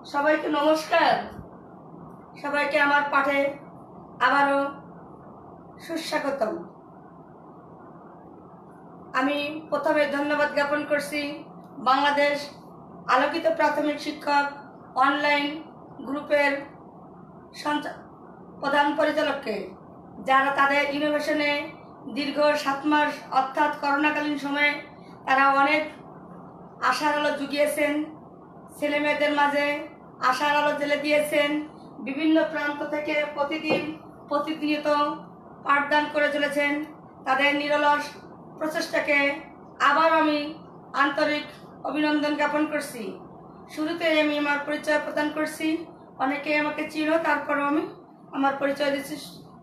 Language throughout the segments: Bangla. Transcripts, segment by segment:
সবাইকে নমস্কার। সবাইকে আমার পাঠে আবারও সুস্বাগতম। আমি প্রথমে ধন্যবাদ জ্ঞাপন করছি বাংলাদেশ আলোকিত প্রাথমিক শিক্ষক অনলাইন গ্রুপের প্রধান পরিচালককে, যারা তাদের ইনোভেশনে দীর্ঘ 7 মাস অর্থাৎ করোনাকালীন সময়ে তারা অনেক আশার আলো জুগিয়েছেন, ছেলেমেয়েদের মাঝে আশার আলো জ্বেলে দিয়েছেন। বিভিন্ন প্রান্ত থেকে প্রতিনিয়ত পাঠদান করে চলেছেন। তাদের নিরলস প্রচেষ্টাকে আবার আমি আন্তরিক অভিনন্দন জ্ঞাপন করছি। শুরুতে আমি আমার পরিচয় প্রদান করছি, অনেকেই আমাকে চিনো, তারপরও আমি আমার পরিচয় দিচ্ছি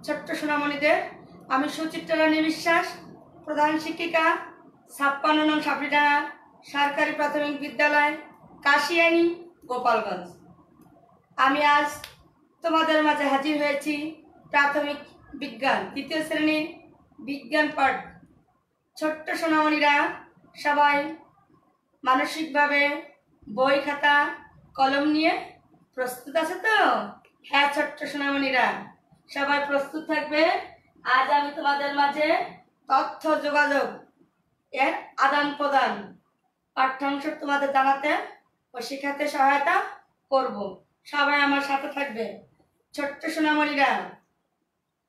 ছোট্ট সোনামণিদের। আমি সুচিত্রা রানী বিশ্বাস, প্রধান শিক্ষিকা, 56 নং সাপড়িডাঙ্গা সরকারি প্রাথমিক বিদ্যালয়, কাশিয়ানী, গোপালগঞ্জ। আমি আজ তোমাদের মাঝে হাজির হয়েছি প্রাথমিক বিজ্ঞান 2য় শ্রেণীর বিজ্ঞান পাঠ। ছোট্ট সোনামণিরা সবাই মানসিকভাবে বই খাতা কলম নিয়ে প্রস্তুত আছে তো? হ্যাঁ ছোট্ট সোনামণিরা, সবাই প্রস্তুত থাকবে। আজ আমি তোমাদের মাঝে তথ্য যোগাযোগ এর আদান প্রদান পাঠ্যাংশ তোমাদের জানাতে ও শেখাতে সহায়তা করব। সবাই আমার সাথে থাকবে। ছোট্ট সোনামণিরা,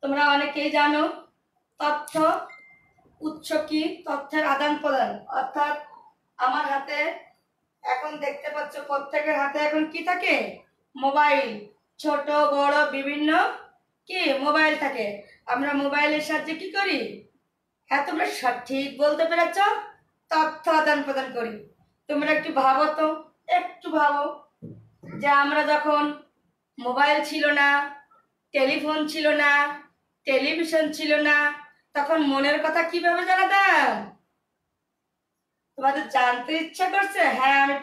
তোমরা অনেকেই জানো তথ্য উৎস কি, তথ্যের আদান প্রদান। অর্থাৎ আমার হাতে এখন দেখতে পাচ্ছ প্রত্যেকের হাতে এখন কি থাকে? মোবাইল। ছোট বড় বিভিন্ন কি মোবাইল থাকে। আমরা মোবাইলের সাহায্যে কি করি? হ্যাঁ, তোমরা সঠিক বলতে পেরেছ, তথ্য আদান প্রদান করি। তোমরা একটু ভাবো তো, একটু ভাবো যে আমরা যখন মোবাইল ছিল না, টেলিফোন ছিল না, টেলিভিশন ছিল না, তখন মনের কথা কিভাবে জানাতাম? তোমাদের জানতে ইচ্ছা করছে? হ্যাঁ, আমি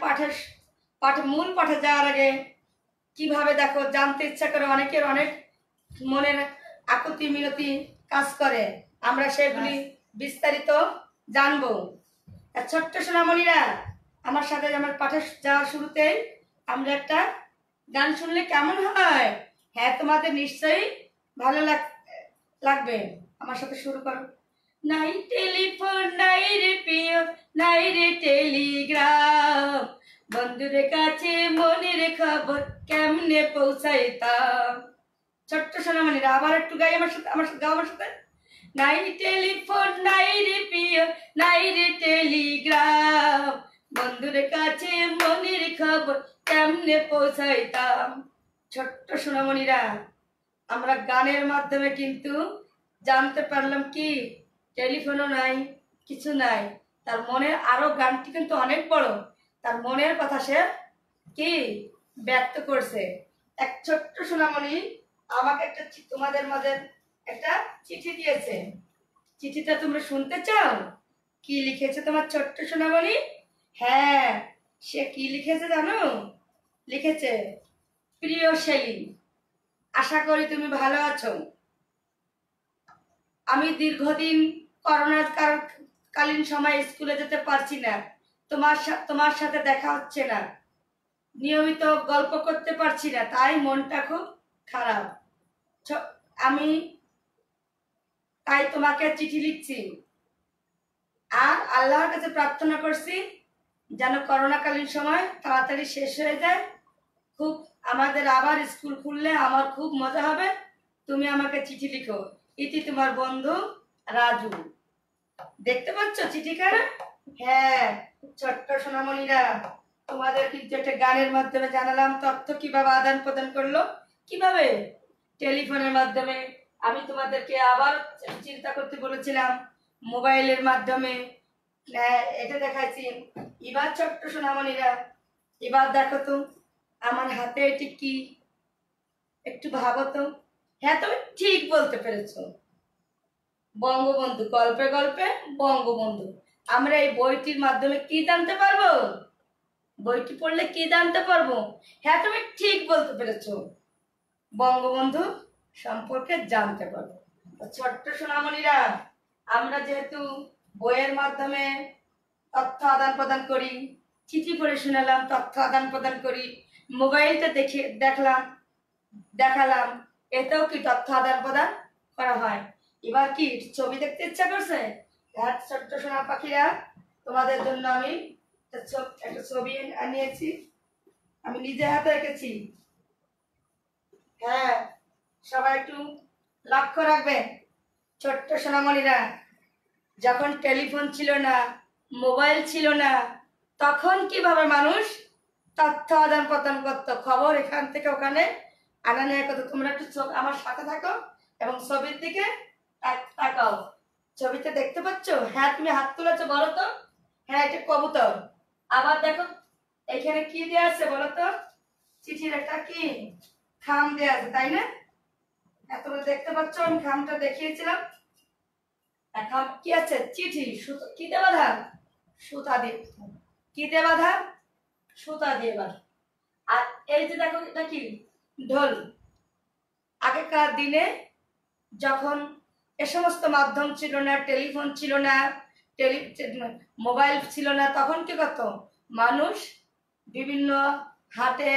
মূল পাঠে যাওয়ার আগে কিভাবে দেখো জানতে ইচ্ছা করে, অনেকের অনেক মনের আকুতি মিনতি কাজ করে। আমরা সেগুলি বিস্তারিত জানবো। ছোট্ট সোনামণিরা, আমার সাথে আমার পাঠে যাওয়ার শুরুতেই আমরা একটা গান শুনলে কেমন হয়? হ্যাঁ, তোমাদের নিশ্চয়ই ভালো লাগবে। আমার সাথে শুরু করো। নাই টেলিফোন নাই রে প্রিয়, নাই রে টেলিগ্রাম, বন্ধুর কাছে মনের খবর কেমনে পৌঁছাইতাম। ছোট্ট সোনামণিরা, আবার একটু গাই আমার সাথে, গাও আমার সাথে। নাই টেলিফোন নাই রে প্রিয়, নাই রে টেলিগ্রাম, বন্ধুর কাছে মনের খবর কেমনে পৌঁছাইতাম। ছোট্ট সোনামণিরা, আমরা গানের মাধ্যমে কিন্তু জানতে পারলাম কি টেলিফোনও নাই, কিছু নাই, তার মনের আরো গানটি কিন্তু অনেক বড়। তার মনের কথা সে কি ব্যক্ত করছে। এক ছোট্ট সোনামণি আমাকে একটা তোমাদের মাঝে একটা চিঠি দিয়েছে। চিঠিটা তোমরা শুনতে চাও? কি লিখেছে তোমার ছোট্ট সোনামণি? হ্যাঁ, সে কি লিখেছে জানো? লিখেছে, প্রিয় শেলি, আশা করি তুমি ভালো আছো। আমি দীর্ঘদিন করোনার কালীন সময় স্কুলে যেতে পারছি না, তোমার সাথে দেখা হচ্ছে না, নিয়মিত গল্প করতে পারছি না, তাই মনটা খুব খারাপ। আমি তাই তোমাকে চিঠি লিখছি আর আল্লাহর কাছে প্রার্থনা করছি যেন করোনাকালীন সময় তাড়াতাড়ি শেষ হয়ে যায়। খুব আমাদের আবার স্কুল খুললে আমার খুব মজা হবে। তুমি আমাকে চিঠি লিখো। ইতি তোমার বন্ধু রাজু। দেখতে পাচ্ছ চিঠিখানা? হ্যাঁ ছোট্ট সোনামণিরা, তোমাদের কিন্তু একটা গানের মাধ্যমে জানালাম তথ্য কিভাবে আদান প্রদান করলো, কিভাবে টেলিফোনের মাধ্যমে। আমি তোমাদেরকে আবার চিন্তা করতে বলেছিলাম মোবাইলের মাধ্যমে, এটা দেখাচ্ছি। এবার ছোট্ট সোনামণিরা, এবার দেখো তো আমার হাতে এটি কি, একটু ভাবো তো। হ্যাঁ, তুমি ঠিক বলতে পেরেছো, বঙ্গবন্ধু। গল্পে গল্পে বঙ্গবন্ধু। আমরা এই বইটির মাধ্যমে কি জানতে পারবো? বইটি পড়লে কি জানতে পারবো? হ্যাঁ, তুমি ঠিক বলতে পেরেছো, বঙ্গবন্ধু সম্পর্কে জানতে পারবো। ছোট্ট সোনামণিরা, আমরা যেহেতু বইয়ের মাধ্যমে তথ্য আদান প্রদান করি, চিঠি পড়ে শোনালাম তথ্য আদান প্রদান করি, মোবাইলটা দেখালাম, এতেও কি তথ্য আদান প্রদান করা হয়। এবার কি ছবি দেখতে ইচ্ছা করছে? হ্যাঁ ছোট্ট সোনা পাখিরা, তোমাদের জন্য আমি একটা ছবি আনিয়েছি, আমি নিজে হাতে এঁকেছি। হ্যাঁ সবাই একটু লক্ষ্য রাখবেন। ছোট্ট সোনামণিরা, যখন টেলিফোন ছিল না, মোবাইল ছিল না, তখন কিভাবে মানুষ তথ্য আদান প্রদান করতো, খবর এখান থেকে ওখানে আনা নেওয়া করতো। তোমরা একটু আমার সাথে থাকো এবং ছবির দিকে তাকাও। ছবিতে দেখতে পাচ্ছ? হ্যাঁ তুমি হাত তুলেছো, বলো তো। হ্যাঁ এটা কবুতর। আবার দেখো এখানে কি দেওয়া আছে বলো তো? চিঠির একটা কি খাম দেওয়া আছে, তাই না? তোমরা দেখতে পাচ্ছ, আমি খামটা দেখিয়েছিলাম। এখন কি আছে? চিঠি। সুতো কি দিয়ে বাঁধা? সুতা দিয়ে। কি দিয়ে বাঁধা? সুতা দিয়ে বাঁধা। আর এই যে দেখো এটা কি? ঢোল। আগেকার দিনে যখন এ সমস্ত মাধ্যম ছিল না, টেলিফোন ছিল না, মোবাইল ছিল না, তখন কি করতো মানুষ? বিভিন্ন হাটে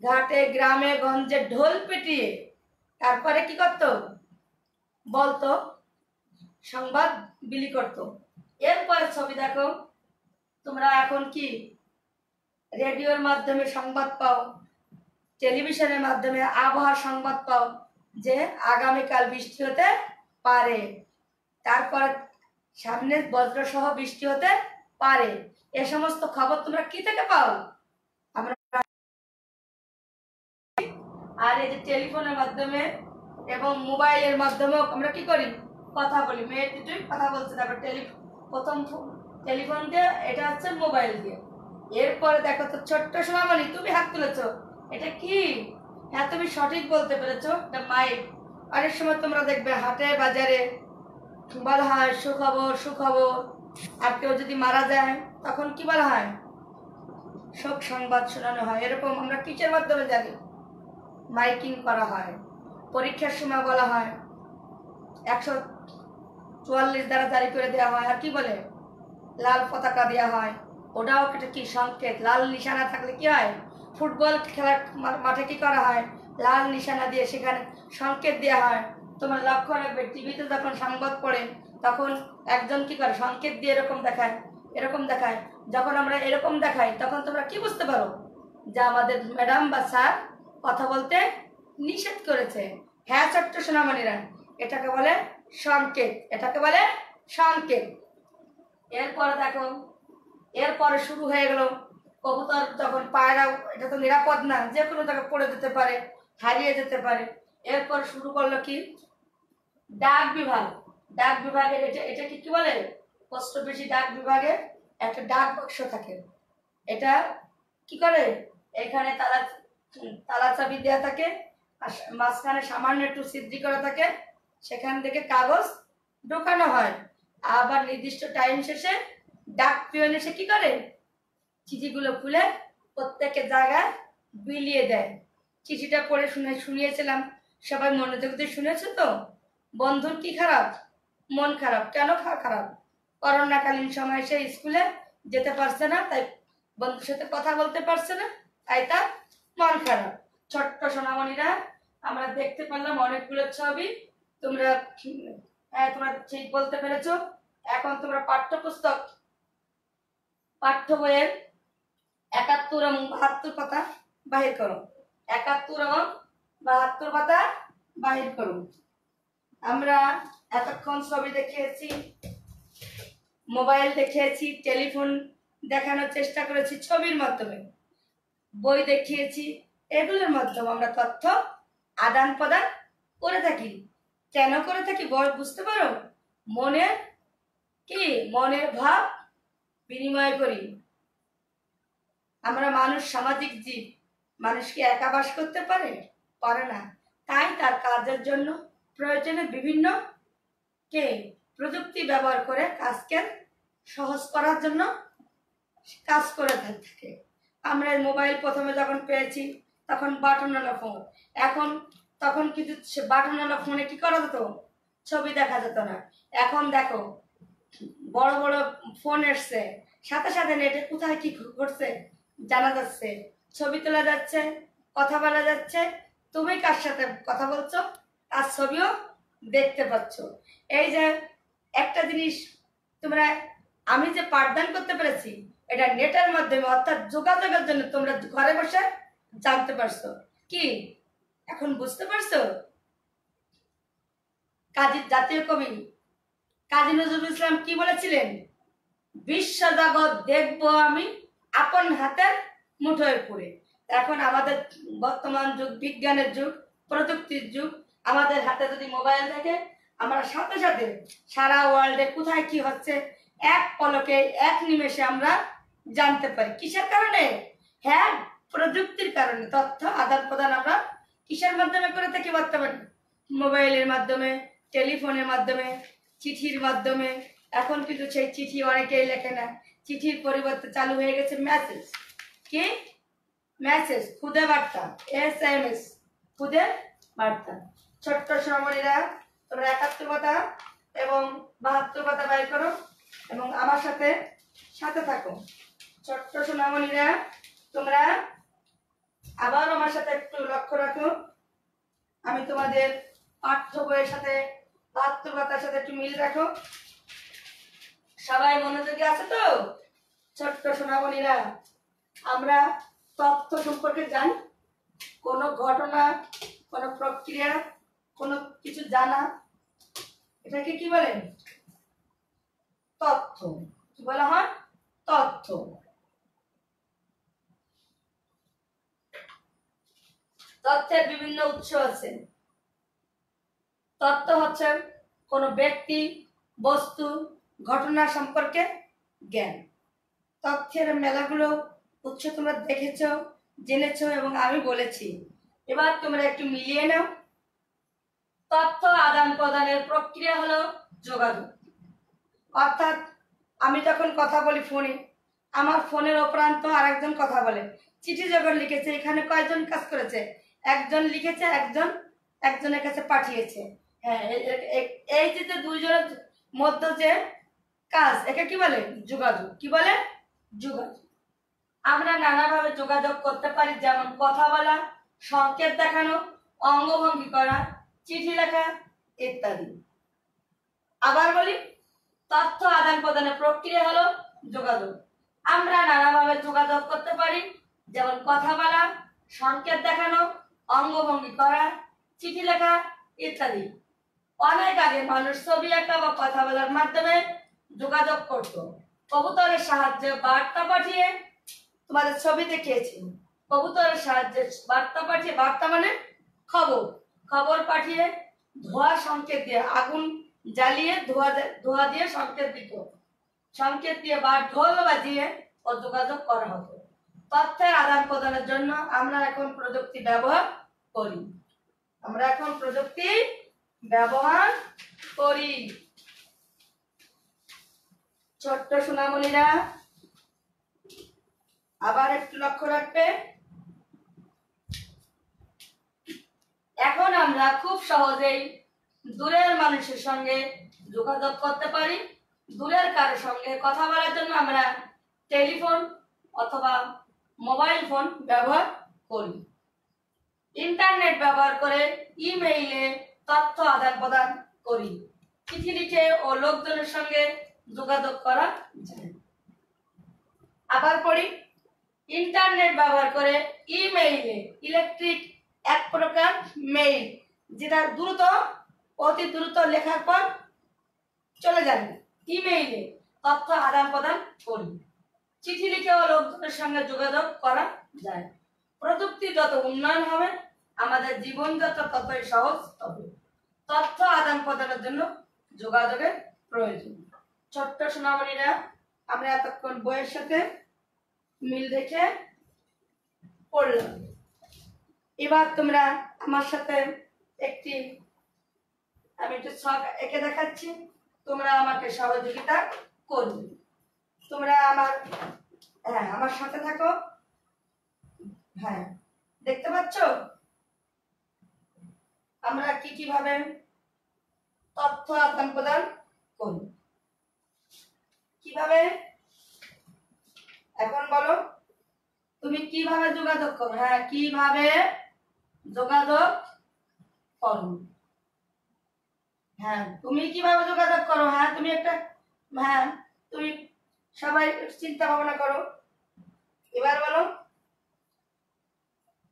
ঘাটে গ্রামে গঞ্জে ঢোল পিটিয়ে তারপরে কি করতো বলতো, সংবাদ বিলি করতো। এরপরে ছবি দেখো, তোমরা এখন কি রেডিওর মাধ্যমে সংবাদ পাও, টেলিভিশনের মাধ্যমে আবহাওয়ার সংবাদ পাও যে আগামীকাল বৃষ্টি হতে পারে, তারপরে সামনে বজ্রসহ বৃষ্টি হতে পারে। এ সমস্ত খবর তোমরা কি থেকে পাও? আমরা। আর এই যে টেলিফোনের মাধ্যমে এবং মোবাইলের মাধ্যমেও আমরা কি করি? কথা বলি। মেয়ে দুটোই কথা বলছে, তারপর প্রথম টেলিফোন দিয়ে, এটা হচ্ছে মোবাইল দিয়ে। এরপরে দেখো তো ছোট্ট সোনামণি, তুমি হাত তুলেছ, এটা কি? হ্যাঁ তুমি সঠিক বলতে পেরেছো, এটা মাইক। অনেক সময় তোমরা দেখবে হাটে বাজারে বলা হয় সুখবর সুখবর, আর কেউ যদি মারা যায় তখন কি বলা হয়? শোক সংবাদ শোনানো হয়। এরকম আমরা কিসের মাধ্যমে জানি? মাইকিং করা হয়। পরীক্ষার সময় বলা হয় 144 দ্বারা জারি করে দেওয়া হয়। আর কি বলে? লাল পতাকা দেওয়া হয়। ওটাও একটা কি সংকেত। লাল নিশানা থাকলে কি হয়? ফুটবল খেলার মাঠে কি করা হয়? লাল নিশানা দিয়ে সেখানে সংকেত দেওয়া হয়। তোমরা লক্ষ্য রাখবে, টিভিতে যখন সংবাদ পড়ে তখন একজন কি করে? সংকেত দিয়ে এরকম দেখায়, এরকম দেখায়। যখন আমরা এরকম দেখাই তখন তোমরা কি বুঝতে পারো? যে আমাদের ম্যাডাম বা স্যার কথা বলতে নিষেধ করেছে। হ্যাঁ ছোট্ট সোনামণিরা, এটাকে বলে সংকেত, এটাকে বলে সংকেত। এরপরে দেখো, এরপরে শুরু হয়ে গেল কবুতর যখন পায়রা, এটা তো নিরাপদ না, যে কোনো জায়গায় পড়ে যেতে পারে, হারিয়ে যেতে পারে। এরপর শুরু করলো কি? ডাক বিভাগ। ডাক বিভাগের এটা কি বলে? পোস্ট অফিস ডাক বিভাগে একটা ডাক বাক্স থাকে। এটা কি করে? এখানে তালা তালা চাবি দেওয়া থাকে, আর মাঝখানে সামান্য একটু ছিদ্রি করা থাকে, সেখান থেকে কাগজ ঢোকানো হয়। আবার নির্দিষ্ট টাইম শেষে ডাক পিয়ন এসে কি করে? চিঠিগুলো খুলে প্রত্যেকের জায়গায় বিলিয়ে দেয়। চিঠিটা পড়ে শুনিয়েছিলাম, সবাই মনোযোগ দিয়ে শুনেছে তো? বন্ধুর কি খারাপ? মন খারাপ। কেন খারাপ? করোনাকালীন সময় সে স্কুলে যেতে পারছে না, তাই বন্ধুর সাথে কথা বলতে পারছে না, তাই তার মন খারাপ। ছোট্ট সোনামণিরা, আমরা দেখতে পেলাম অনেকগুলো ছবি। তোমরা তোমরা ঠিক বলতে পেরেছো। এখন তোমরা পাঠ্য বইয়ের 71 এবং 72 পাতা বাহির করো। 71 এবং 72 পাতা বাহির করো। আমরা এতক্ষণ ছবি দেখিয়েছি, মোবাইল দেখিয়েছি, টেলিফোন দেখানোর চেষ্টা করেছি ছবির মাধ্যমে, বই দেখিয়েছি। এগুলোর মাধ্যমে আমরা তথ্য আদান প্রদান করে থাকি। কেন করে থাকি বুঝতে পারো? মনের ভাব বিনিময় করি। আমরা মানুষ সামাজিক জীব। মানুষ কি একা বাস করতে পারে? পারে না। তাই তার কাজের জন্য প্রয়োজনে বিভিন্ন প্রযুক্তি ব্যবহার করে কাজকে সহজ করার জন্য কাজ করে থাকে। আমরা মোবাইল প্রথমে যখন পেয়েছি তখন বাটনওয়ালা ফোন, তখন কিন্তু বাটনওয়ালা ফোনে কি করা যেত? ছবি দেখা যেত না। এখন দেখো বড় বড় ফোন এসছে, সাথে সাথে নেটে কোথায় কি ঘটছে জানা যাচ্ছে। ছবি তোলা যাচ্ছে, কথা বলা যাচ্ছে, তুমি কার সাথে কথা বলছো তার ছবিও দেখতে পাচ্ছ। এই যে একটা জিনিস তোমরা, আমি যে পাঠদান করতে পেরেছি এটা নেটের মাধ্যমে, অর্থাৎ যোগাযোগের জন্য তোমরা ঘরে বসে জানতে পারছো। কি এখন বুঝতে পারছো? জাতীয় কবি কাজী নজরুল ইসলাম কি বলেছিলেন? বিশ্ব জগৎ দেখবো আমি আপন হাতের মুঠোয় পুরে। এখন আমাদের বর্তমান যুগ বিজ্ঞানের যুগ, প্রযুক্তির যুগ, আমাদের হাতে যদি মোবাইল থাকে আমরা সাথে সাথে সারা ওয়ার্ল্ডে কোথায় কি হচ্ছে এক পলকে এক নিমেষে আমরা জানতে পারি। কিসের কারণে? হ্যাঁ, প্রযুক্তির কারণে। তথ্য আদান প্রদান আমরা কিসের মাধ্যমে করে থাকি বর্তমানে? মোবাইলের মাধ্যমে, টেলিফোনের মাধ্যমে, চিঠির মাধ্যমে। এখন কিন্তু সেই চিঠি অনেকেই লেখে না, চিঠির পরিবর্তে চালু হয়ে গেছে মেসেজ। কি মেসেজ? খুদে বার্তা, SMS, খুদে বার্তা। ছোট্ট সোনামণিরা, তোমরা 71 কথা এবং 72 কথা বাই করো এবং আমার সাথে সাথে থাকো। ছোট্ট সোনামণিরা, তোমরা আবার আমার সাথে একটু লক্ষ্য রাখো। আমি তোমাদের পাঠ্য বইয়ের সাথে 72 কথার সাথে একটু মিল রাখো। সবাই মনোযোগী আছে তো? ছোট্ট সোনামণিরা, আমরা তথ্য সম্পর্কে জানি, কোনো ঘটনা, কোনো প্রক্রিয়া, কোনো কিছু জানা, এটাকে কি বলেন? তথ্য। কি বলা হয়? তথ্য। তথ্যের বিভিন্ন উৎস আছে। তথ্য হচ্ছে কোনো ব্যক্তি, বস্তু, ঘটনা সম্পর্কে জ্ঞান। তথ্যের মেলাগুলো উৎস তোমরা দেখেছো, জেনেছো এবং আমি বলেছি। এবার তোমরা একটু মিলিয়ে নাও। তথ্য আদান প্রদানের প্রক্রিয়া হলো যোগাযোগ। অর্থাৎ আমি যখন কথা বলি ফোনে, আমার ফোনের অপরান্ত আরেকজন কথা বলে। চিঠি যখন লিখেছে, এখানে কয়জন কাজ করেছে? একজন লিখেছে, একজন একজনের কাছে পাঠিয়েছে। হ্যাঁ, এই যে দুইজনের মধ্যে যে কাজ, একে কি বলে? যোগাযোগ। কি বলে? যোগাযোগ। আমরা নানাভাবে যোগাযোগ করতে পারি, যেমন কথা বলা, সংকেত দেখানো, অঙ্গভঙ্গি করা, চিঠি লেখা ইত্যাদি। আবার বলি, তথ্য আদান প্রদানের প্রক্রিয়া হলো যোগাযোগ। আমরা নানাভাবে যোগাযোগ করতে পারি, যেমন কথা বলা, সংকেত দেখানো, অঙ্গভঙ্গি করা, চিঠি লেখা ইত্যাদি। অনেক আগে মানুষ ছবি আঁকা বা কথা বলার মাধ্যমে যোগাযোগ করত। কবুতরের সাহায্যে বার্তা পাঠিয়ে, তোমাদের ছবি দেখিয়েছি, কবুতরের সাহায্যে বার্তা পাঠিয়ে, বার্তা মানে খবর, খবর পাঠিয়ে ধোঁয়া সংকেত দিয়ে, আগুন জ্বালিয়ে ধোঁয়া দিয়ে সংকেত দিত, সংকেত দিয়ে বা ঢোল বাজিয়ে ও যোগাযোগ করা হতো। তথ্যের আদান প্রদানের জন্য আমরা এখন প্রযুক্তি ব্যবহার করি। আমরা এখন প্রযুক্তি ব্যবহার করি। ছোট্ট সোনামণিরা, আবার একটু লক্ষ্য রাখবে। এখন আমরা খুব সহজেই দূরের মানুষের সঙ্গে যোগাযোগ করতে পারি। দূরের কারোর সঙ্গে কথা বলার জন্য আমরা টেলিফোন অথবা মোবাইল ফোন ব্যবহার করি। ইন্টারনেট ব্যবহার করে ইমেইলে তথ্য আদান প্রদান করি। চিঠি লিখে ও লোকজনের সঙ্গে যোগাযোগ করা যায়। আবার পড়ি, ইন্টারনেট ব্যবহার করে ইমেইলে, ইলেকট্রিক এক প্রকার মেইল, যেটা দ্রুত, অতি দ্রুত লেখার পর চলে যাবে, ইমেইলে তথ্য আদান প্রদান করি। চিঠি লিখেও লোকজনের সঙ্গে যোগাযোগ করা যায়। প্রযুক্তি যত উন্নয়ন হবে, আমাদের জীবন যত ততই সহজ হবে। তথ্য আদান প্রদানের জন্য যোগাযোগের প্রয়োজন। ছোট্ট সোনামণিরা, আমরা এতক্ষণ বইয়ের সাথে মিল রেখে পড়লাম। এবার তোমরা আমার সাথে একটি, আমি একটু ছক এঁকে দেখাচ্ছি, তোমরা আমাকে সহযোগিতা করবে। তোমরা আমার সাথে থাকো। হ্যাঁ, দেখতে পাচ্ছ আমরা কিভাবে তথ্য আদান প্রদান করি? কিভাবে এখন বলো? তুমি কিভাবে যোগাযোগ করো, হ্যাঁ কিভাবে যোগাযোগ করো, হ্যাঁ তুমি কিভাবে যোগাযোগ করো, হ্যাঁ তুমি একটা, হ্যাঁ তুমি সবাই চিন্তা ভাবনা করো। এবার বলো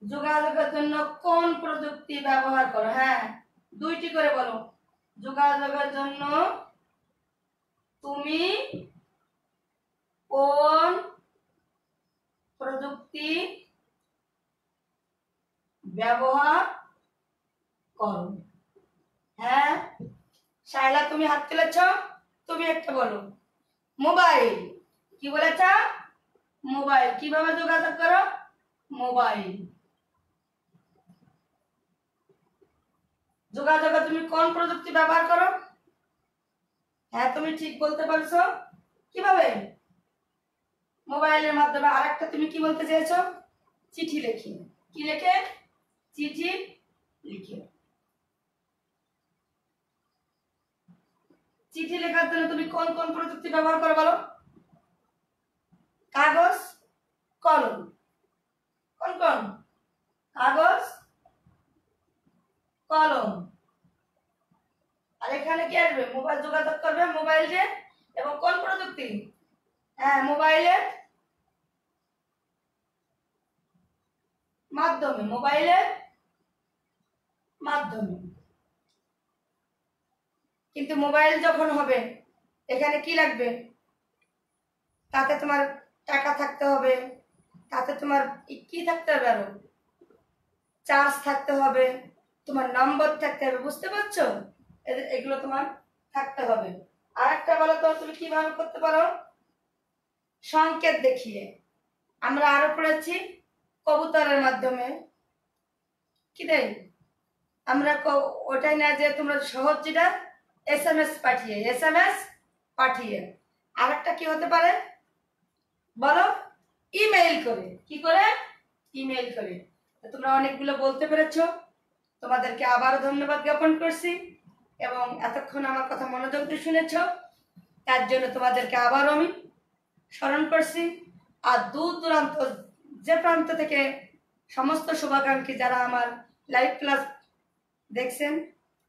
যোগাযোগের জন্য কোন প্রযুক্তি ব্যবহার করো, হ্যাঁ দুইটি করে বলো। যোগাযোগের জন্য তুমি কোন প্রযুক্তি ব্যবহার করো, হ্যাঁ শায়লা তুমি হাত তুলেছ, তুমি একটা বলো। মোবাইল, কি বলেছ? মোবাইল। কিভাবে যোগাযোগ করো? মোবাইল। যোগাযোগে তুমি কোন প্রযুক্তি ব্যবহার করো? হ্যাঁ তুমি ঠিক বলতে পারছো। কিভাবে? মোবাইলের মাধ্যমে। আরেকটা তুমি কি বলতে চেয়েছো? চিঠি লেখি। কি লেখে? চিঠি লিখে। চিঠি লেখার জন্য তুমি কোন কোন প্রযুক্তি ব্যবহার করো বলো? কাগজ, কলম। কোন কোন? কাগজ, কলম। আর এখানে কি আসবে? মোবাইল। যোগাযোগ করবে মোবাইল দিয়ে। এবং কোন প্রযুক্তি? হ্যাঁ মোবাইলের মাধ্যমে, মোবাইলের মাধ্যমে। কিন্তু মোবাইল যখন হবে এখানে কি লাগবে? তাতে তোমার টাকা থাকতে হবে, তাতে তোমার কি থাকতে হবে, আরো চার্জ থাকতে হবে, তোমার নম্বর থাকতে হবে। বুঝতে পারছো? এগুলো তোমার থাকতে হবে। আর একটা বলো তো তুমি কিভাবে করতে পারো? সংকেত দেখিয়ে। আমরা আরো পড়েছি কবুতরের মাধ্যমে। কি দেয়? আমরা ওটাই না যে তোমরা সহজ যেটা SMS পাঠিয়ে, SMS পাঠিয়ে। আরেকটা কি হতে পারে বলো? ইমেইল করে। কি করে? ইমেইল করে। তোমরা অনেকগুলো বলতে পেরেছো, তোমাদেরকে আবারও ধন্যবাদ জ্ঞাপন করছি এবং এতক্ষণ আমার কথা মনোযোগ দিয়ে শুনেছো তার জন্য তোমাদেরকে আবারও আমি স্মরণ করছি। আর দূর দূরান্ত যে প্রান্ত থেকে সমস্ত শুভাকাঙ্ক্ষী যারা আমার লাইভ ক্লাস দেখছেন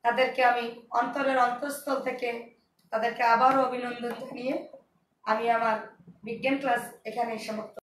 তাদেরকে আমি অন্তরের অন্তঃস্থল থেকে তাদেরকে আবারও অভিনন্দন জানিয়ে আমি আমার বিজ্ঞান ক্লাস এখানে সমাপ্ত।